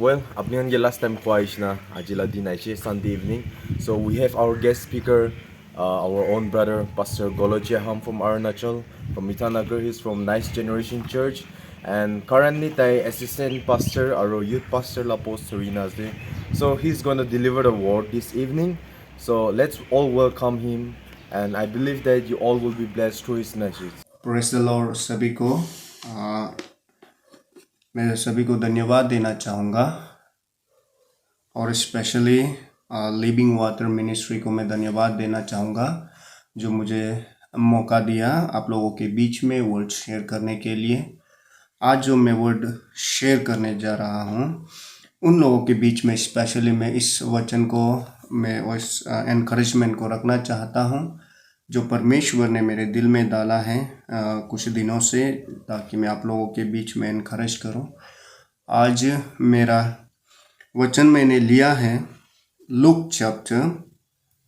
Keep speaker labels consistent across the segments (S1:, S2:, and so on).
S1: Well, abnihan yung last time twice na ajila din na Sunday evening. So we have our guest speaker, our own brother, Pastor Goloji Ham from Arunachal, from Mitanagar. He's from Nice Generation Church. And currently, tay assistant pastor or youth pastor la post Serena's Day. So he's gonna deliver the word this evening. So let's all welcome him. And I believe that you all will be blessed through his message.
S2: Praise the Lord सभी को मैं सभी को धन्यवाद देना चाहूँगा और specially living water ministry को मैं धन्यवाद देना चाहूँगा जो मुझे मौका दिया आप लोगों के बीच में वर्ड शेयर करने के लिए। आज जो मैं वर्ड शेयर करने जा रहा हूँ उन लोगों के बीच में स्पेशली मैं इस वचन को मैं उस एनकरेजमेंट को रखना चाहता हूँ जो परमेश्वर ने मेरे दिल में डाला है कुछ दिनों से, ताकि मैं आप लोगों के बीच में एनकरेज करूं। आज मेरा वचन मैंने लिया है Luke chapter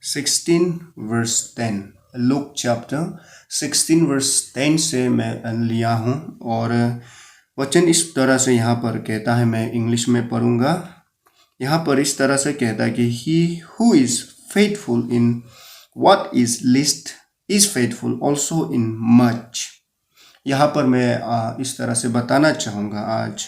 S2: 16 verse 10। Luke chapter 16 verse 10 से मैं लिया हूं और वचन इस तरह से यहाँ पर कहता है, मैं इंग्लिश में पढ़ूंगा। यहाँ पर इस तरह से कहता है कि he who is faithful in what is least is faithful also in much। यहाँ पर मैं इस तरह से बताना चाहूँगा। आज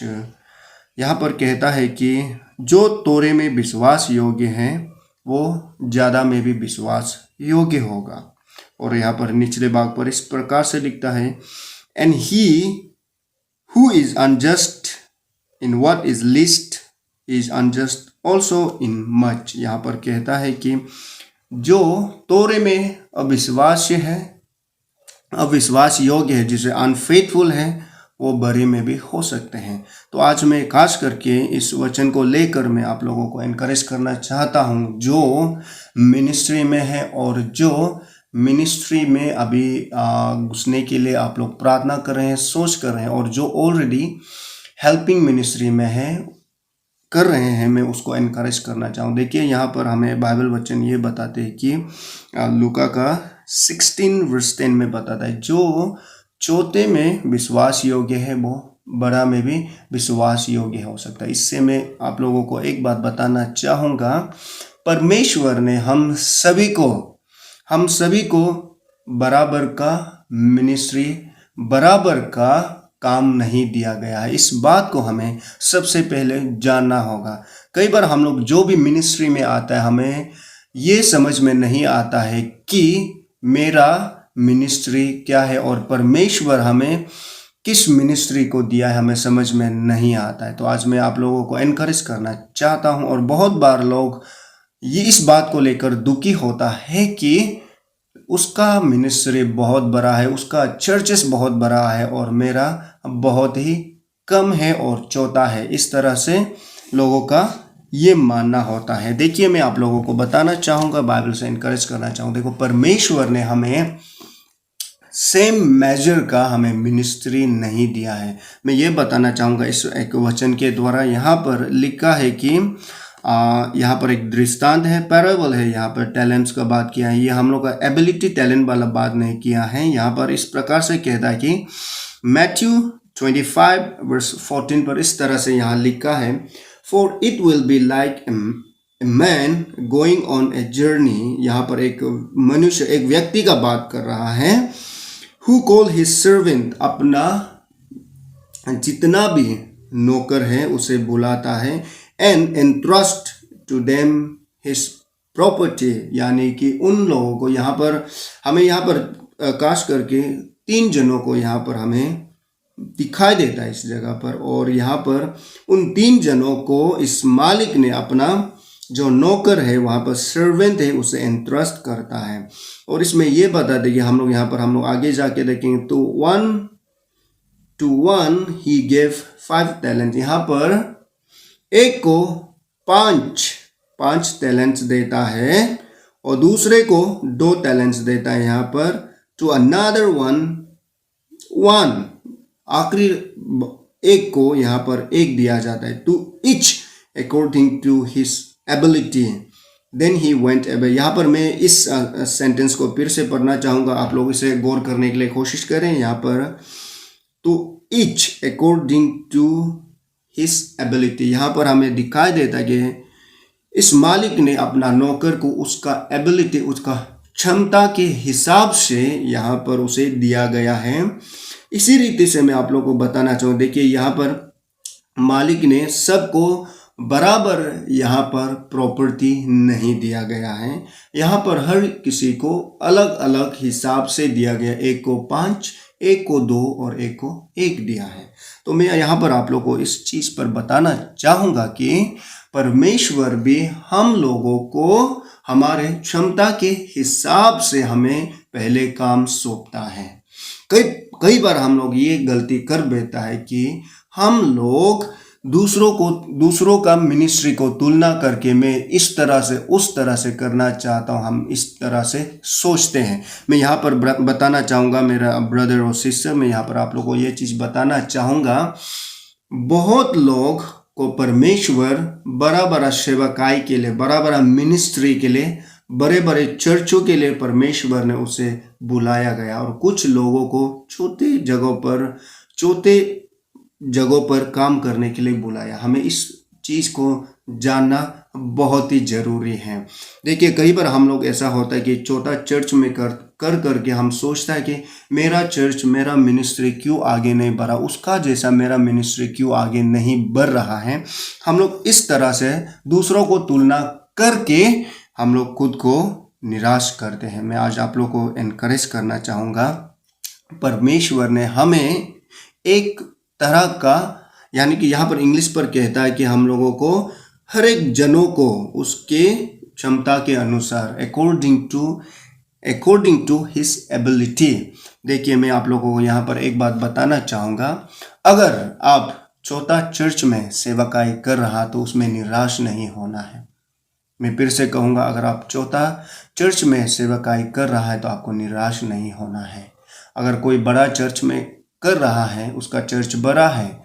S2: यहाँ पर कहता है कि जो तोरे में विश्वास योग्य है वो ज़्यादा में भी विश्वास योग्य होगा। और यहाँ पर निचले भाग पर इस प्रकार से लिखता है, and he who is unjust in what is least is unjust also in much। यहाँ पर कहता है कि जो तोरे में अविश्वास है, अविश्वास योग्य है, जिसे अनफेथफुल है, वो बड़े में भी हो सकते हैं। तो आज मैं खास करके इस वचन को लेकर मैं आप लोगों को एनकरेज करना चाहता हूँ जो मिनिस्ट्री में है और जो मिनिस्ट्री में अभी घुसने के लिए आप लोग प्रार्थना कर रहे हैं, सोच कर रहे हैं, और जो ऑलरेडी हेल्पिंग मिनिस्ट्री में है कर रहे हैं, मैं उसको एनकरेज करना चाहूँ। देखिए यहाँ पर हमें बाइबल वचन ये बताते हैं कि लूका का 16 वर्स 10 में बताता है, जो छोटे में विश्वास योग्य है वो बड़ा में भी विश्वास योग्य हो सकता है। इससे मैं आप लोगों को एक बात बताना चाहूँगा, परमेश्वर ने हम सभी को बराबर का मिनिस्ट्री, बराबर का काम नहीं दिया गया है। इस बात को हमें सबसे पहले जानना होगा। कई बार हम लोग जो भी मिनिस्ट्री में आता है, हमें ये समझ में नहीं आता है कि मेरा मिनिस्ट्री क्या है और परमेश्वर हमें किस मिनिस्ट्री को दिया है, हमें समझ में नहीं आता है। तो आज मैं आप लोगों को एनकरेज करना चाहता हूँ। और बहुत बार लोग ये इस बात को लेकर दुखी होता है कि उसका मिनिस्ट्री बहुत बड़ा है, उसका चर्चेस बहुत बड़ा है और मेरा बहुत ही कम है और छोटा है। इस तरह से लोगों का ये मानना होता है। देखिए मैं आप लोगों को बताना चाहूँगा, बाइबल से एनकरेज करना चाहूँ। देखो परमेश्वर ने हमें सेम मेजर का हमें मिनिस्ट्री नहीं दिया है। मैं ये बताना चाहूँगा इस एक वचन के द्वारा। यहाँ पर लिखा है कि यहाँ पर एक दृष्टांत है, पैराबल है। यहाँ पर टैलेंट्स का बात किया है, ये हम लोग का एबिलिटी टैलेंट वाला बात नहीं किया है। यहाँ पर इस प्रकार से कहता है कि मैथ्यू 25 वर्स 14 पर इस तरह से यहाँ लिखा है, for it will be like a man going on a journey. यहाँ पर एक मनुष्य, एक व्यक्ति का बात कर रहा है, हु कॉल हिज सर्वेंट, अपना जितना भी नौकर है उसे बुलाता है, and entrust to them his property. यानी कि उन लोगों को यहाँ पर हमें यहाँ पर काश करके 3 जनों को यहाँ पर हमें दिखाई देता है इस जगह पर। और यहाँ पर उन 3 जनों को इस मालिक ने अपना जो नौकर है, वहाँ पर सर्वेंट है, उसे एंट्रस्ट करता है। और इसमें ये बता दें कि हम लोग आगे जाके देखेंगे तो 1 to 1 he gave 5 talents। यहाँ पर एक को 5 टैलेंट्स देता है और दूसरे को 2 टैलेंट्स देता है। यहाँ पर टू अनदर 1 आखिरी एक को यहाँ पर 1 दिया जाता है। To each according to his ability then he went away. यहाँ पर मैं इस सेंटेंस को फिर से पढ़ना चाहूँगा, आप लोग इसे गौर करने के लिए कोशिश करें। यहाँ पर to each according to his ability. यहाँ पर हमें दिखाई देता है कि इस मालिक ने अपना नौकर को उसका एबिलिटी, उसका क्षमता के हिसाब से यहाँ पर उसे दिया गया है। इसी रीति से मैं आप लोगों को बताना चाहूँ, देखिए यहाँ पर मालिक ने सबको बराबर यहाँ पर प्रॉपर्टी नहीं दिया गया है। यहाँ पर हर किसी को अलग अलग हिसाब से दिया गया। एक को 5, एक को 2 और एक को 1 दिया है। तो मैं यहाँ पर आप लोगों को इस चीज़ पर बताना चाहूँगा कि परमेश्वर भी हम लोगों को हमारे क्षमता के हिसाब से हमें पहले काम सौंपता है। कई बार हम लोग ये गलती कर देता है कि हम लोग दूसरों का मिनिस्ट्री को तुलना करके मैं इस तरह से उस तरह से करना चाहता हूँ, हम इस तरह से सोचते हैं। मैं यहाँ पर बताना चाहूँगा मेरा ब्रदर और सिस्टर, मैं यहाँ पर आप लोगों को ये चीज़ बताना चाहूँगा, बहुत लोग को परमेश्वर बड़ा बड़ा सेवकाई के लिए, बड़ा बड़ा मिनिस्ट्री के लिए, बड़े बड़े चर्चों के लिए परमेश्वर ने उसे बुलाया गया, और कुछ लोगों को छोटे जगहों पर काम करने के लिए बुलाया। हमें इस चीज़ को जानना बहुत ही ज़रूरी है। देखिए कई बार हम लोग ऐसा होता है कि छोटा चर्च में करके हम सोचता है कि मेरा चर्च, मेरा मिनिस्ट्री क्यों आगे नहीं बढ़ा, उसका जैसा मेरा मिनिस्ट्री क्यों आगे नहीं बढ़ रहा है। हम लोग इस तरह से दूसरों को तुलना करके हम लोग खुद को निराश करते हैं। मैं आज आप लोग को एनकरेज करना चाहूँगा, परमेश्वर ने हमें एक तरह का, यानी कि यहाँ पर इंग्लिश पर कहता है कि हम लोगों को हर एक जनों को उसके क्षमता के अनुसार अकॉर्डिंग टू हिज एबिलिटी। देखिए मैं आप लोगों को यहाँ पर एक बात बताना चाहूँगा, अगर आप छोटा चर्च में सेवकाई कर रहा तो उसमें निराश नहीं होना है। मैं फिर से कहूँगा, अगर आप छोटा चर्च में सेवकाई कर रहा है तो आपको निराश नहीं होना है। अगर कोई बड़ा चर्च में कर रहा है, उसका चर्च बड़ा है,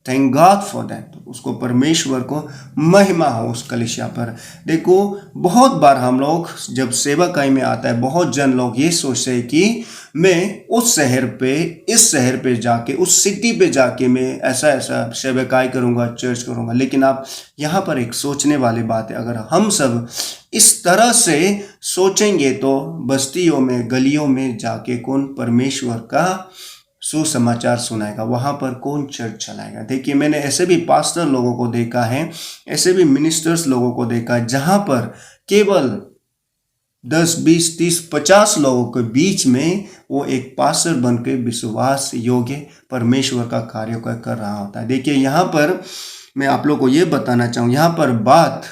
S2: थैंक गॉड फॉर दैट, उसको परमेश्वर को महिमा हो उस कलीसिया पर। देखो बहुत बार हम लोग जब सेवकाई में आता है, बहुत जन लोग ये सोचते हैं कि मैं उस शहर पे, इस शहर पे जाके, उस सिटी पे जाके मैं ऐसा सेवकाई करूँगा, चर्च करूँगा। लेकिन आप यहाँ पर एक सोचने वाली बात है, अगर हम सब इस तरह से सोचेंगे तो बस्तियों में, गलियों में जाके कौन परमेश्वर का सुसमाचार सुनाएगा, वहाँ पर कौन चर्च चलाएगा। देखिए मैंने ऐसे भी पास्टर लोगों को देखा है, ऐसे भी मिनिस्टर्स लोगों को देखा है, जहाँ पर केवल 10, 20, 30, 50 लोगों के बीच में वो एक पास्टर बनकर विश्वास योग्य परमेश्वर का कार्य कर रहा होता है। देखिए यहाँ पर मैं आप लोग को ये बताना चाहूँ, यहाँ पर बात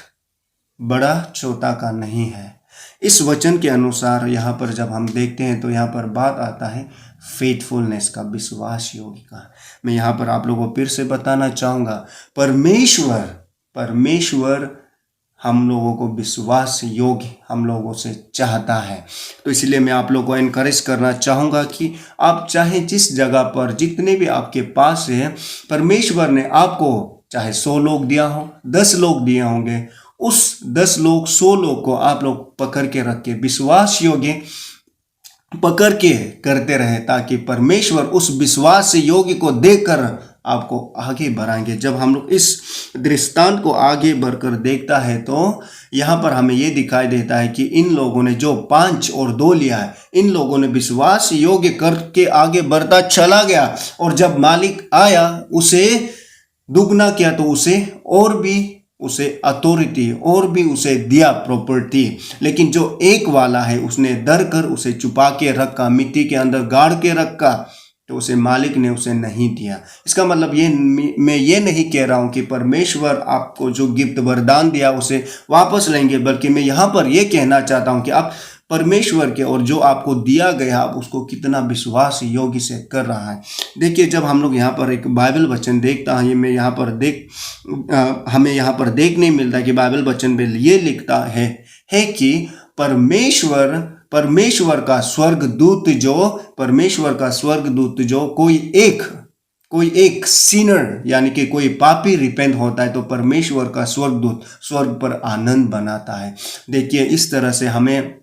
S2: बड़ा छोटा का नहीं है। इस वचन के अनुसार यहाँ पर जब हम देखते हैं तो यहाँ पर बात आता है फेथफुलनेस का, विश्वास योग्य का। मैं यहाँ पर आप लोगों को फिर से बताना चाहूँगा, परमेश्वर हम लोगों को विश्वास योग्य हम लोगों से चाहता है। तो इसलिए मैं आप लोगों को एनकरेज करना चाहूँगा कि आप चाहे जिस जगह पर, जितने भी आपके पास है, परमेश्वर ने आपको चाहे 100 लोग दिया हो, 10 लोग दिए होंगे, उस 10 लोग 100 लोग को आप लोग पकड़ के रख के विश्वास योग्य पकड़ के करते रहे, ताकि परमेश्वर उस विश्वास योग्य को देखकर आपको आगे बढ़ाएंगे। जब हम लोग इस दृष्टांत को आगे बढ़कर देखता है तो यहाँ पर हमें ये दिखाई देता है कि इन लोगों ने जो 5 और 2 लिया है, इन लोगों ने विश्वास योग्य करके आगे बढ़ता चला गया, और जब मालिक आया उसे दुगना किया तो उसे अथॉरिटी और भी उसे दिया प्रॉपर्टी। लेकिन जो एक वाला है उसने डर कर उसे छुपा के रखा, मिट्टी के अंदर गाड़ के रखा, तो उसे मालिक ने उसे नहीं दिया। इसका मतलब मैं ये नहीं कह रहा हूँ कि परमेश्वर आपको जो गिफ्ट वरदान दिया उसे वापस लेंगे, बल्कि मैं यहाँ पर ये कहना चाहता हूँ कि आप परमेश्वर के और जो आपको दिया गया आप उसको कितना विश्वास योग्य से कर रहा है। देखिए जब हम लोग यहाँ पर एक बाइबल वचन देखता है, हमें यहाँ पर देखने मिलता है कि बाइबल वचन में ये लिखता है कि परमेश्वर का स्वर्गदूत जो कोई एक सिनर यानी कि कोई पापी रिपेंट होता है तो परमेश्वर का स्वर्गदूत स्वर्ग पर आनंद बनाता है। देखिए इस तरह से हमें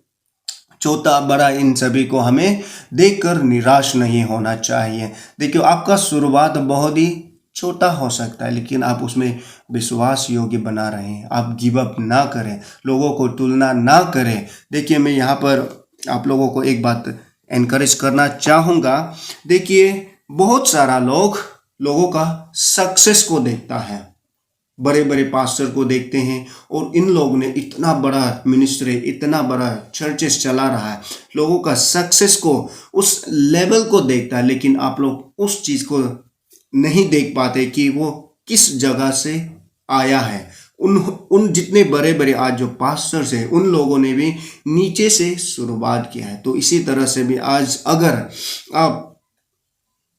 S2: छोटा बड़ा इन सभी को हमें देखकर निराश नहीं होना चाहिए। देखिए आपका शुरुआत बहुत ही छोटा हो सकता है, लेकिन आप उसमें विश्वास योग्य बना रहे हैं। आप गिव अप ना करें, लोगों को तुलना ना करें। देखिए, मैं यहाँ पर आप लोगों को एक बात एनकरेज करना चाहूँगा। देखिए, बहुत सारा लोगों का सक्सेस को देखता है, बड़े बड़े पास्टर को देखते हैं, और इन लोगों ने इतना बड़ा मिनिस्ट्री, इतना बड़ा चर्चेस चला रहा है, लोगों का सक्सेस को, उस लेवल को देखता है, लेकिन आप लोग उस चीज़ को नहीं देख पाते कि वो किस जगह से आया है। उन जितने बड़े बड़े आज जो पास्टर्स हैं, उन लोगों ने भी नीचे से शुरुआत किया है। तो इसी तरह से भी आज अगर आप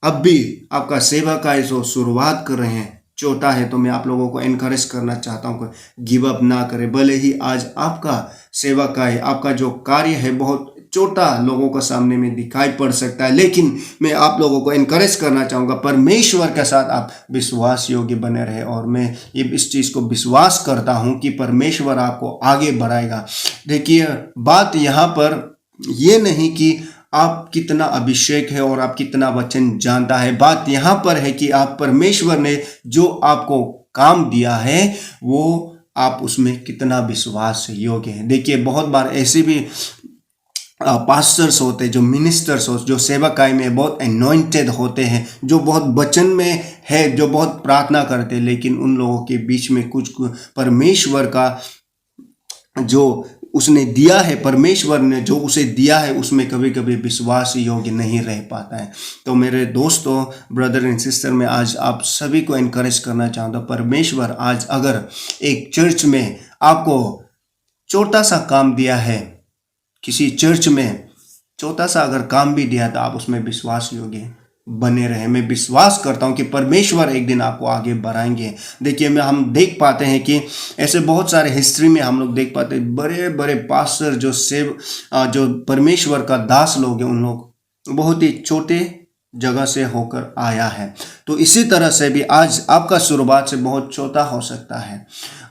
S2: अब भी आपका सेवा का जो शुरुआत कर रहे हैं छोटा है, तो मैं आप लोगों को एनकरेज करना चाहता हूँ कि गिव अप ना करें। भले ही आज आपका सेवा का है, आपका जो कार्य है बहुत छोटा लोगों के सामने में दिखाई पड़ सकता है, लेकिन मैं आप लोगों को एनकरेज करना चाहूँगा, परमेश्वर के साथ आप विश्वास योग्य बने रहे। और मैं ये इस चीज़ को विश्वास करता हूँ कि परमेश्वर आपको आगे बढ़ाएगा। देखिए, बात यहाँ पर ये नहीं कि आप कितना अभिषेक है और आप कितना वचन जानता है। बात यहाँ पर है कि आप परमेश्वर ने जो आपको काम दिया है वो आप उसमें कितना विश्वास योग्य है। देखिए, बहुत बार ऐसे भी पास्टर्स होते, जो मिनिस्टर्स हो, जो सेवकाई में बहुत अनॉइंटेड होते हैं, जो बहुत वचन में है, जो बहुत प्रार्थना करते हैं, लेकिन उन लोगों के बीच में कुछ परमेश्वर का जो उसने दिया है, परमेश्वर ने जो उसे दिया है, उसमें कभी कभी विश्वास योग्य नहीं रह पाता है। तो मेरे दोस्तों, ब्रदर एंड सिस्टर, मैं आज आप सभी को एनकरेज करना चाहता हूँ। परमेश्वर आज अगर एक चर्च में आपको छोटा सा काम दिया है, किसी चर्च में छोटा सा अगर काम भी दिया, तो आप उसमें विश्वास योग्य बने रहे। मैं विश्वास करता हूँ कि परमेश्वर एक दिन आपको आगे बढ़ाएंगे। देखिए, हम देख पाते हैं कि ऐसे बहुत सारे हिस्ट्री में हम लोग देख पाते हैं, बड़े बड़े पास्टर जो परमेश्वर का दास लोग हैं, उन लोग बहुत ही छोटे जगह से होकर आया है। तो इसी तरह से भी आज आपका शुरुआत से बहुत छोटा हो सकता है।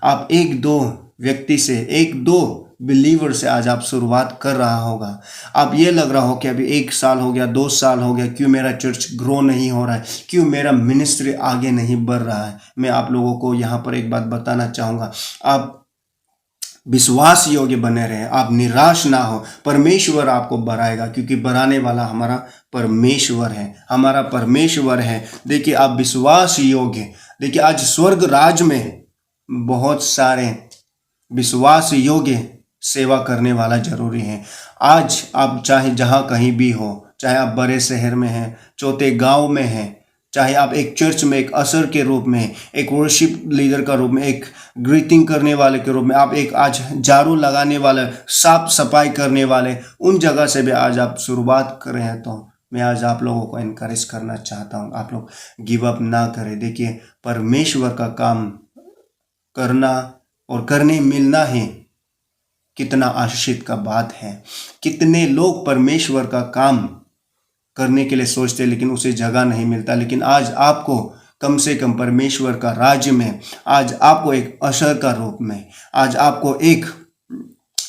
S2: आप एक दो व्यक्ति से, एक दो बिलीवर से आज आप शुरुआत कर रहा होगा। आप ये लग रहा हो कि अभी 1 साल हो गया, 2 साल हो गया, क्यों मेरा चर्च ग्रो नहीं हो रहा है, क्यों मेरा मिनिस्ट्री आगे नहीं बढ़ रहा है। मैं आप लोगों को यहाँ पर एक बात बताना चाहूँगा, आप विश्वास योग्य बने रहे, आप निराश ना हो। परमेश्वर आपको बढ़ाएगा, क्योंकि बढ़ाने वाला हमारा परमेश्वर है, हमारा परमेश्वर है। देखिए, आप विश्वास योग्य, देखिए आज स्वर्ग राज में बहुत सारे विश्वास योग्य सेवा करने वाला जरूरी है। आज आप चाहे जहाँ कहीं भी हो, चाहे आप बड़े शहर में हैं, छोटे गांव में हैं, चाहे आप एक चर्च में एक असर के रूप में, एक वर्शिप लीडर का रूप में, एक ग्रीटिंग करने वाले के रूप में, आप एक आज झाड़ू लगाने वाले, साफ सफाई करने वाले, उन जगह से भी आज आप शुरुआत कर रहे हैं, तो मैं आज आप लोगों को एनकरेज करना चाहता हूँ, आप लोग गिव अप ना करें। देखिए, परमेश्वर का काम करना और करने मिलना ही कितना आशीषित का बात है। कितने लोग परमेश्वर का काम करने के लिए सोचते, लेकिन उसे जगह नहीं मिलता। लेकिन आज आपको कम से कम परमेश्वर का राज्य में, आज आपको एक अशर का रूप में, आज आपको एक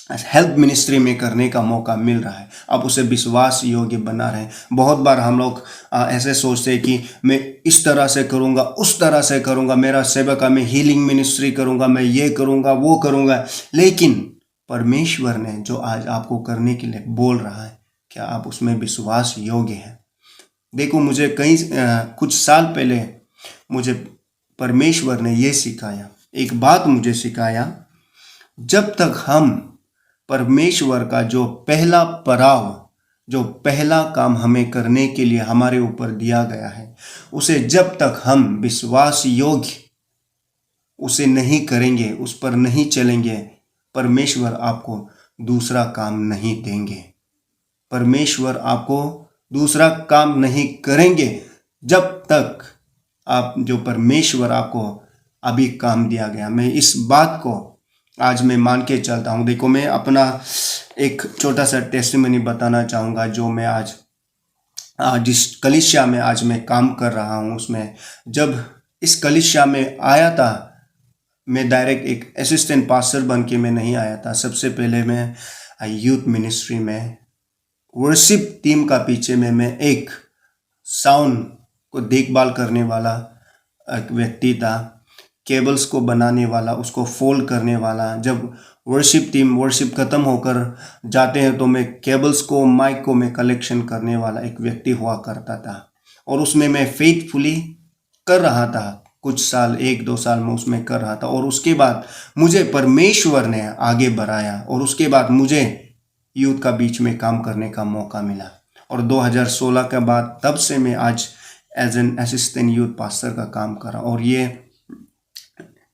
S2: हेल्प मिनिस्ट्री में करने का मौका मिल रहा है। आप उसे विश्वास योग्य बना रहे हैं। बहुत बार हम लोग ऐसे सोचते हैं कि मैं इस तरह से करूँगा, उस तरह से करूँगा, मेरा सेवा का मैं हीलिंग मिनिस्ट्री करूँगा, मैं ये करूँगा, वो करूँगा, लेकिन परमेश्वर ने जो आज आपको करने के लिए बोल रहा है, क्या आप उसमें विश्वास योग्य हैं? देखो, मुझे कुछ साल पहले मुझे परमेश्वर ने ये सिखाया, एक बात मुझे सिखाया, जब तक हम परमेश्वर का जो पहला पड़ाव, जो पहला काम हमें करने के लिए हमारे ऊपर दिया गया है, उसे जब तक हम विश्वास योग्य उसे नहीं करेंगे, उस पर नहीं चलेंगे, परमेश्वर आपको दूसरा काम नहीं देंगे। परमेश्वर आपको दूसरा काम नहीं करेंगे जब तक आप जो परमेश्वर आपको अभी काम दिया गया। मैं इस बात को आज मैं मान के चलता हूँ। देखो, मैं अपना एक छोटा सा टेस्टिमनी बताना चाहूँगा, जो मैं आज जिस कलीसिया में आज मैं काम कर रहा हूँ, उसमें जब इस कलीसिया में आया था, मैं डायरेक्ट एक असिस्टेंट पास्टर बन के मैं नहीं आया था। सबसे पहले मैं यूथ मिनिस्ट्री में वर्शिप टीम का पीछे में मैं एक साउंड को देखभाल करने वाला एक व्यक्ति था, केबल्स को बनाने वाला, उसको फोल्ड करने वाला। जब वर्शिप खत्म होकर जाते हैं तो मैं केबल्स को, माइक को मैं कलेक्शन करने वाला एक व्यक्ति हुआ करता था, और उसमें मैं फेथफुली कर रहा था। कुछ साल, 1-2 साल में उसमें कर रहा था, और उसके बाद मुझे परमेश्वर ने आगे बढ़ाया, और उसके बाद मुझे यूथ का बीच में काम करने का मौका मिला। और 2016 के बाद तब से मैं आज as an assistant youth pastor का काम कर रहा हूँ। और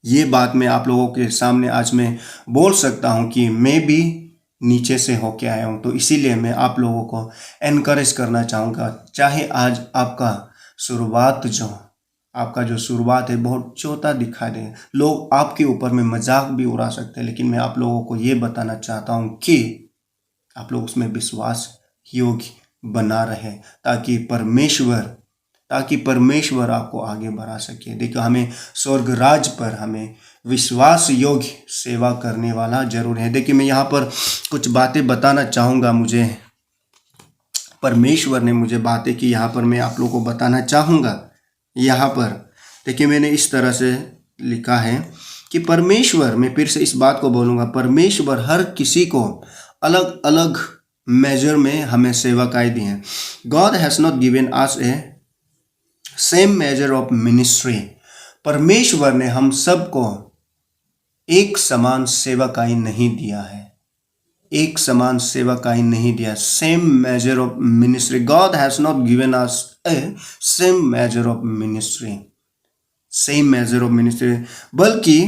S2: ये बात मैं आप लोगों के सामने आज मैं बोल सकता हूँ कि मैं भी नीचे से होके आया हूँ। तो इसीलिए मैं आप लोगों को एनकरेज करना चाहूँगा, चाहे आज आपका जो शुरुआत है बहुत छोटा दिखाई दे, लोग आपके ऊपर में मजाक भी उड़ा सकते हैं, लेकिन मैं आप लोगों को ये बताना चाहता हूँ कि आप लोग उसमें विश्वास योग्य बना रहे, ताकि परमेश्वर आपको आगे बढ़ा सके। देखो, हमें स्वर्ग राज पर हमें विश्वास योग्य सेवा करने वाला जरूर है। देखिए, मैं यहाँ पर कुछ बातें बताना चाहूँगा। मुझे परमेश्वर ने मुझे बातें की, यहाँ पर मैं आप लोगों को बताना चाहूँगा। यहाँ पर देखिए, मैंने इस तरह से लिखा है कि परमेश्वर, मैं फिर से इस बात को बोलूँगा, परमेश्वर हर किसी को अलग अलग मेजर में हमें सेवकाई दी है। God has not given us A same measure of ministry. परमेश्वर ने हम सबको एक समान सेवकाई नहीं दिया है, एक समान सेवकाई नहीं दिया। Same measure of ministry, God has not given us A same measure of ministry, बल्कि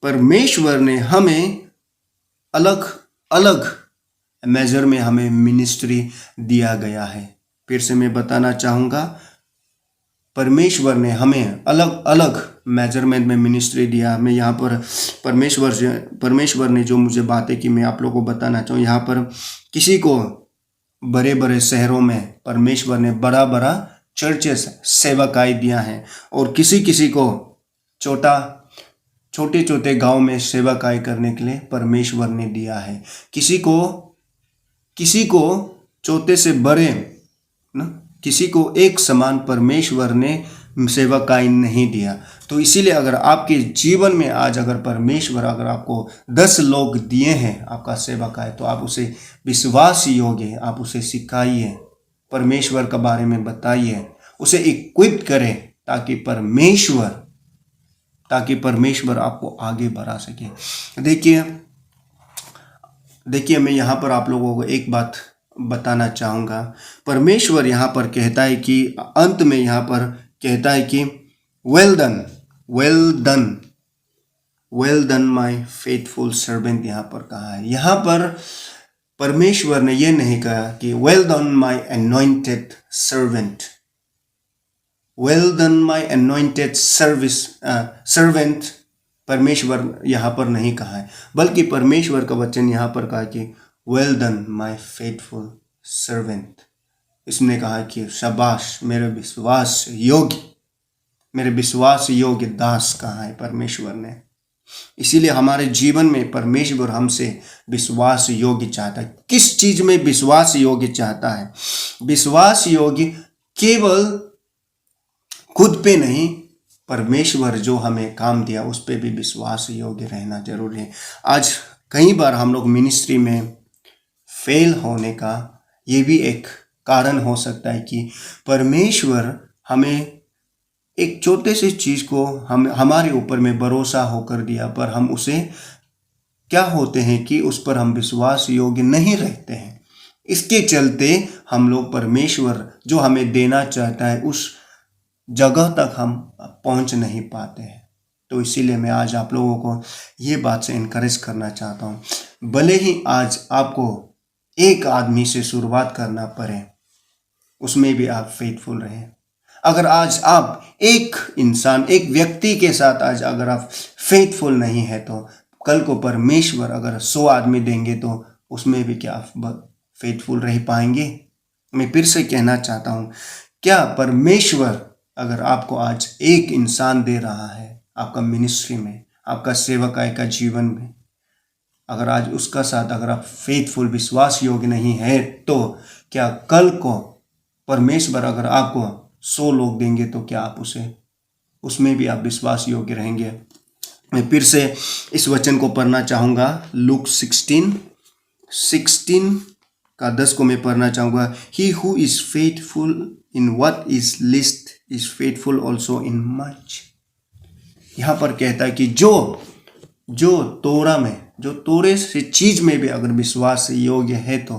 S2: परमेश्वर ने हमें अलग अलग मेजर में हमें मिनिस्ट्री दिया गया है। फिर से मैं बताना चाहूँगा, परमेश्वर ने हमें अलग अलग मेजरमेंट में मिनिस्ट्री दिया। मैं यहाँ पर परमेश्वर ने जो मुझे बातें की मैं आप लोगों को बताना चाहूँ। यहाँ पर किसी को बड़े बड़े शहरों में परमेश्वर ने बड़ा बड़ा चर्चेस सेवकाई दिया है, और किसी को छोटे छोटे गांव में सेवकाई करने के लिए परमेश्वर ने दिया है। किसी को छोटे से बड़े ना, किसी को एक समान परमेश्वर ने सेवकाई नहीं दिया। तो इसीलिए अगर आपके जीवन में आज अगर परमेश्वर अगर आपको 10 लोग दिए हैं आपका सेवकाई, तो आप उसे विश्वास योग्य, आप उसे सिखाइए, परमेश्वर के बारे में बताइए, उसे इक्विप करें, ताकि परमेश्वर आपको आगे बढ़ा सके। देखिए, मैं यहाँ पर आप लोगों को एक बात बताना चाहूँगा। परमेश्वर यहाँ पर कहता है कि अंत में यहाँ पर कहता है कि well done my faithful servant, यहाँ पर कहा है। यहाँ पर परमेश्वर ने ये नहीं कहा कि well done my anointed servant, servant परमेश्वर यहाँ पर नहीं कहा है, बल्कि परमेश्वर का वचन यहाँ पर कहा कि well done my faithful servant. इसने कहा कि शाबाश मेरे विश्वास योग्य दास कहा है परमेश्वर ने। इसीलिए हमारे जीवन में परमेश्वर हमसे विश्वास योग्य चाहता है। किस चीज में विश्वास योग्य चाहता है? विश्वास योग्य केवल खुद पे नहीं, परमेश्वर जो हमें काम दिया उस पे भी विश्वास योग्य रहना जरूरी है। आज कई बार हम लोग मिनिस्ट्री में फेल होने का ये भी एक कारण हो सकता है कि परमेश्वर हमें एक छोटे से चीज को हमारे ऊपर में भरोसा होकर दिया, पर हम उसे क्या होते हैं कि उस पर हम विश्वास योग्य नहीं रहते हैं। इसके चलते हम लोग परमेश्वर जो हमें देना चाहता है उस जगह तक हम पहुंच नहीं पाते हैं। तो इसीलिए मैं आज आप लोगों को ये बात से इनकरेज करना चाहता हूँ, भले ही आज आपको एक आदमी से शुरुआत करना पड़े, उसमें भी आप फेथफुल रहें। अगर आज आप एक व्यक्ति के साथ आज अगर आप फेथफुल नहीं है, तो कल को परमेश्वर अगर 100 आदमी देंगे तो उसमें भी क्या आप फेथफुल रह पाएंगे? मैं फिर से कहना चाहता हूँ, क्या परमेश्वर अगर आपको आज एक इंसान दे रहा है आपका मिनिस्ट्री में, आपका सेवकाई का जीवन में, अगर आज उसका साथ अगर आप फेथफुल विश्वास योग्य नहीं है, तो क्या कल को परमेश्वर अगर आपको 100 लोग देंगे तो क्या आप उसे उसमें भी आप विश्वास योग्य रहेंगे। मैं फिर से इस वचन को पढ़ना चाहूँगा, लूक 16 का 10 को मैं पढ़ना चाहूँगा। He who is faithful in what is list is faithful also in much. यहाँ पर कहता है कि जो तोरे से चीज में भी अगर विश्वास योग्य है तो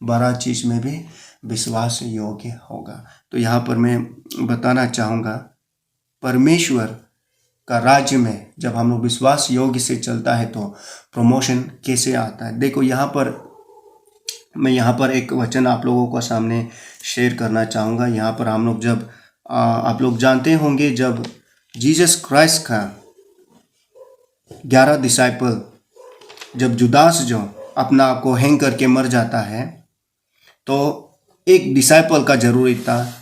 S2: बड़ा चीज में भी विश्वास योग्य होगा। तो यहाँ पर मैं बताना चाहूँगा, परमेश्वर का राज्य में जब हम लोग विश्वास योग्य से चलता है तो प्रमोशन कैसे आता है। देखो मैं यहाँ पर एक वचन आप लोगों को सामने शेयर करना चाहूँगा। यहाँ पर हम लोग जब आप लोग जानते होंगे, जब जीसस क्राइस्ट का 11 डिसाइपल, जब जुदास जो अपना आप को हैंग करके मर जाता है तो एक डिसाइपल का जरूरी था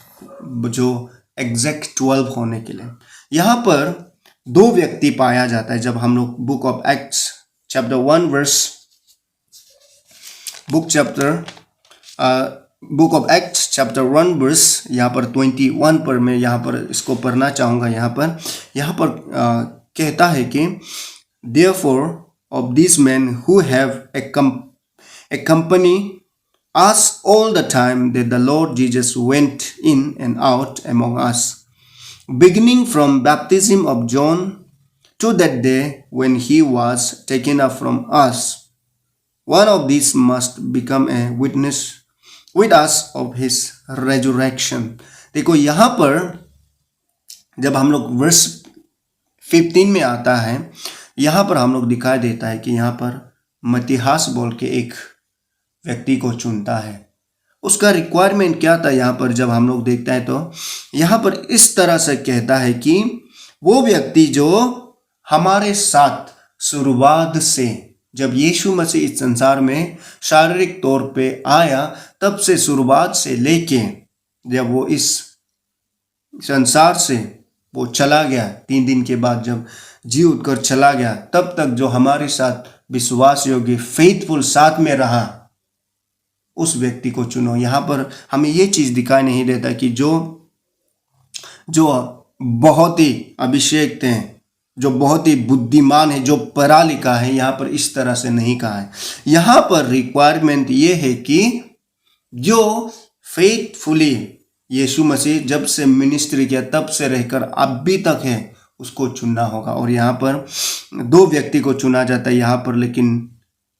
S2: जो एग्जैक्ट 12 होने के लिए। यहाँ पर 2 व्यक्ति पाया जाता है। जब हम लोग book of Acts chapter 1 verse यहाँ पर 21 पर मैं यहाँ पर इसको पढ़ना चाहूँगा। यहाँ पर कहता है कि therefore of these men who have accompanied us all the time that the Lord Jesus went in and out among us, beginning from baptism of John to that day when he was taken up from us, one of these must become a witness with us of his resurrection। देखो यहाँ पर जब हम लोग verse 15 में आता है, यहाँ पर हम लोग दिखाई देता है कि यहाँ पर मत्तियास बोल के एक व्यक्ति को चुनता है। उसका रिक्वायरमेंट क्या था यहाँ पर जब हम लोग देखते हैं तो यहाँ पर इस तरह से कहता है कि वो व्यक्ति जो हमारे साथ शुरुआत से, जब यीशु मसीह इस संसार में शारीरिक तौर पे आया तब से शुरुआत से लेके जब वो इस संसार से वो चला गया, 3 दिन के बाद जब जी उठकर चला गया, तब तक जो हमारे साथ विश्वास योग्य फेथफुल साथ में रहा, उस व्यक्ति को चुनो। यहाँ पर हमें ये चीज दिखाई नहीं देता कि जो बहुत ही अभिषेक हैं, जो बहुत ही बुद्धिमान है, जो पढ़ा लिखा है, यहाँ पर इस तरह से नहीं कहा है। यहाँ पर रिक्वायरमेंट ये है कि जो फेथफुली यीशु मसीह जब से मिनिस्ट्री किया तब से रहकर अभी तक है, उसको चुनना होगा। और यहाँ पर 2 व्यक्ति को चुना जाता है यहाँ पर, लेकिन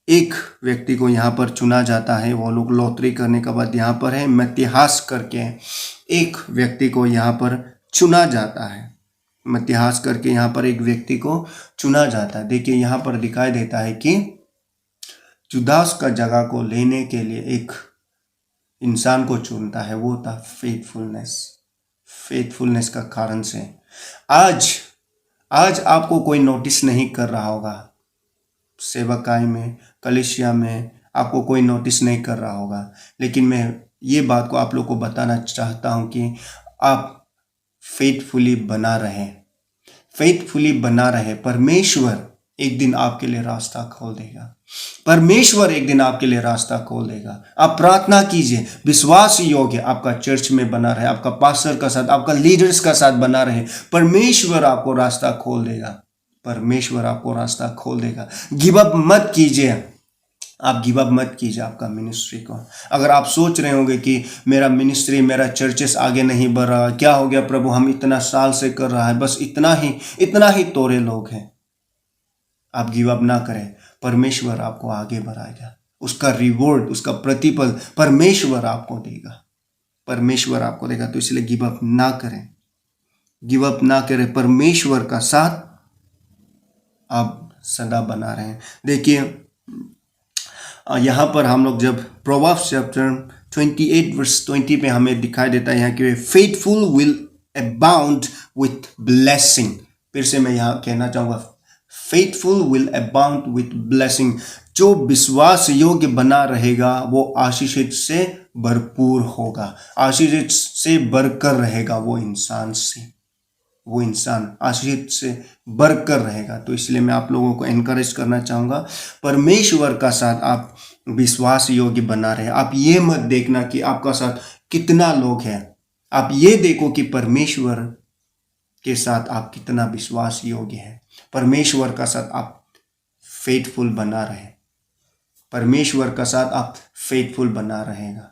S2: एक व्यक्ति को यहाँ पर चुना जाता है। वो लोग लॉटरी करने के बाद यहाँ पर है मत्तियास करके एक व्यक्ति को यहाँ पर चुना जाता है। मत्तियास करके यहाँ पर एक व्यक्ति को चुना जाता है। देखिए यहाँ पर दिखाई देता है कि जुदास का जगह को लेने के लिए एक इंसान को चुनता है, वो था फेथफुलनेस का कारण से। आज आपको कोई नोटिस नहीं कर रहा होगा, सेवकाई में, कलीसिया में आपको कोई नोटिस नहीं कर रहा होगा, लेकिन मैं ये बात को आप लोग को बताना चाहता हूँ कि आप फेथफुली बना रहे। परमेश्वर एक दिन आपके लिए रास्ता खोल देगा। आप प्रार्थना कीजिए, विश्वास योग्य आपका चर्च में बना रहे, आपका पास्टर का साथ, आपका लीडर्स का साथ बना रहे, परमेश्वर आपको रास्ता खोल देगा। गिव अप मत कीजिए, आपका मिनिस्ट्री को। अगर आप सोच रहे होंगे कि मेरा मिनिस्ट्री, मेरा चर्चेस आगे नहीं बढ़ रहा, क्या हो गया प्रभु, हम इतना साल से कर रहा है, बस इतना ही तोरे लोग हैं, आप गिव अप ना करें। परमेश्वर आपको आगे बढ़ाएगा, उसका रिवॉर्ड, उसका प्रतिफल परमेश्वर आपको देगा। तो इसलिए गिव अप ना करें, परमेश्वर का साथ आप सदा बना रहे हैं। देखिए यहाँ पर हम लोग जब प्रोवर्ब्स चैप्टर 28 वर्स 20 पे हमें दिखाई देता है यहाँ कि faithful will abound with blessing. फिर से मैं यहाँ कहना चाहूँगा, faithful will abound with blessing. जो विश्वास योग्य बना रहेगा वो आशीषित से भरपूर होगा, आशीषित से बढ़कर रहेगा, वो इंसान आशीषित से बढ़कर रहेगा। तो इसलिए मैं आप लोगों को एनकरेज करना चाहूँगा, परमेश्वर का साथ आप विश्वास योग्य बना रहे। आप ये मत देखना कि आपका साथ कितना लोग हैं, आप ये देखो कि परमेश्वर के साथ आप कितना विश्वास योग्य हैं। परमेश्वर का साथ आप फेथफुल बना रहे, परमेश्वर का साथ आप फेथफुल बना रहेगा।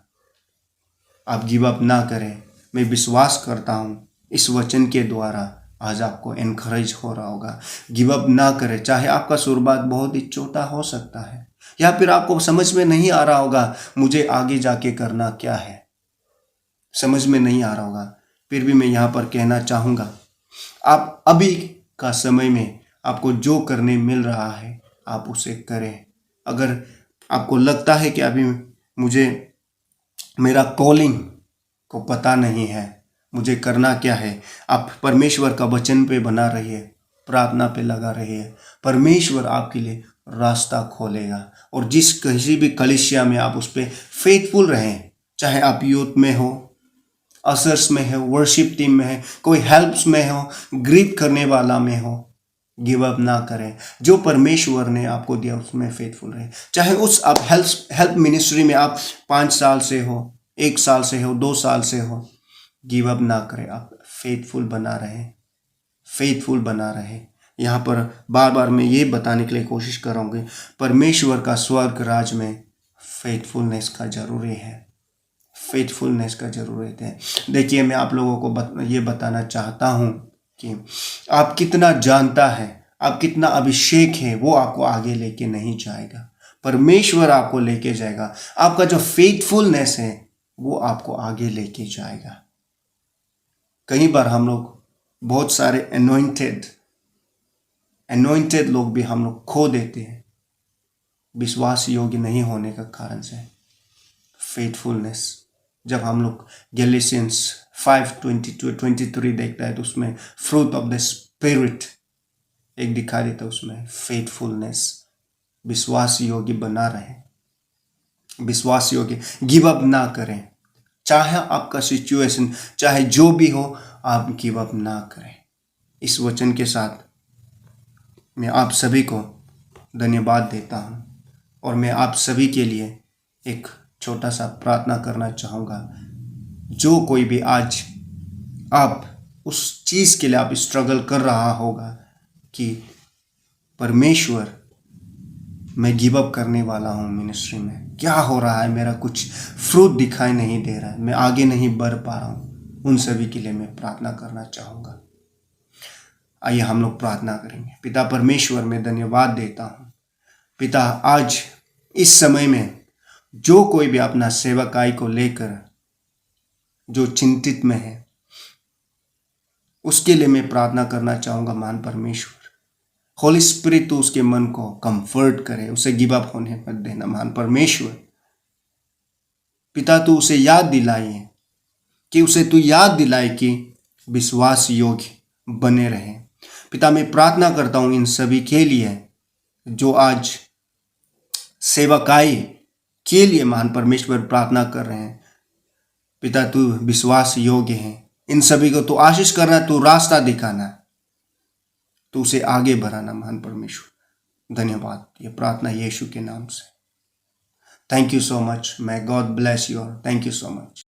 S2: आप गिव अप ना करें। मैं विश्वास करता हूँ इस वचन के द्वारा आज आपको एनकरेज हो रहा होगा। गिव अप ना करें। चाहे आपका शुरुआत बहुत ही छोटा हो सकता है, या फिर आपको समझ में नहीं आ रहा होगा मुझे आगे जाके करना क्या है, समझ में नहीं आ रहा होगा, फिर भी मैं यहाँ पर कहना चाहूँगा, आप अभी का समय में आपको जो करने मिल रहा है आप उसे करें। अगर आपको लगता है कि अभी मुझे मेरा कॉलिंग को पता नहीं है, मुझे करना क्या है, आप परमेश्वर का वचन पे बना रहिए, प्रार्थना पे लगा रहिए। परमेश्वर आपके लिए रास्ता खोलेगा। और जिस किसी भी कलीसिया में आप उस पर फेथफुल रहें, चाहे आप यूथ में हो, असर्स में है, वर्शिप टीम में है, कोई हेल्प्स में हो, ग्रीट करने वाला में हो, गिव अप ना करें। जो परमेश्वर ने आपको दिया उसमें फेथफुल रहे। चाहे उस आप हेल्प मिनिस्ट्री में आप 5 साल से हो, 1 साल से हो, 2 साल से हो, गिव अप ना करें। आप फेथफुल बना रहे, फेथफुल बना रहे। यहाँ पर बार बार मैं ये बताने के लिए कोशिश करूँगी, परमेश्वर का स्वर्ग राज में फेथफुलनेस का जरूरी है, फेथफुलनेस का ज़रूरत है। देखिए, मैं आप लोगों को ये बताना चाहता हूँ कि आप कितना जानता है, आप कितना अभिषेक है, वो आपको आगे लेके नहीं जाएगा, परमेश्वर आपको लेके जाएगा। आपका जो फेथफुलनेस है वो आपको आगे लेके जाएगा। कई बार हम लोग बहुत सारे अनॉइंटेड लोग भी हम लोग खो देते हैं, विश्वास योग्य नहीं होने का कारण से। फेथफुलनेस, जब हम लोग गैलेशियंस 5:22-23 देखता है तो उसमें फ्रूट ऑफ द स्पिरिट एक दिखा देता है, उसमें फेथफुलनेस, विश्वास योग्य बना रहे, विश्वास योग्य, गिव अप ना करें। चाहे आपका सिचुएशन चाहे जो भी हो, आप गिव अप ना करें। इस वचन के साथ मैं आप सभी को धन्यवाद देता हूँ और मैं आप सभी के लिए एक छोटा सा प्रार्थना करना चाहूँगा। जो कोई भी आज आप उस चीज़ के लिए आप स्ट्रगल कर रहा होगा कि परमेश्वर मैं गिव अप करने वाला हूँ, मिनिस्ट्री में क्या हो रहा है, मेरा कुछ फ्रूट दिखाई नहीं दे रहा है, मैं आगे नहीं बढ़ पा रहा हूँ, उन सभी के लिए मैं प्रार्थना करना चाहूँगा। आइए हम लोग प्रार्थना करेंगे। पिता परमेश्वर, मैं धन्यवाद देता हूँ पिता, आज इस समय में जो कोई भी अपना सेवकाई को लेकर जो चिंतित में है, उसके लिए मैं प्रार्थना करना चाहूँगा। महान परमेश्वर, होली स्पिरिट तो उसके मन को कंफर्ट करे, उसे गिव अप होने मत देना। महान परमेश्वर पिता, तू उसे याद दिलाए कि उसे तू याद दिलाए कि विश्वास योग्य बने रहे। पिता, मैं प्रार्थना करता हूँ इन सभी के लिए जो आज सेवकाई के लिए महान परमेश्वर प्रार्थना कर रहे हैं। पिता, तू विश्वास योग्य है, इन सभी को तू आशीष करना, तू रास्ता दिखाना, तू उसे आगे बढ़ाना। महान परमेश्वर धन्यवाद, ये प्रार्थना यीशु के नाम से। Thank you so much. may God bless you all. Thank you so much.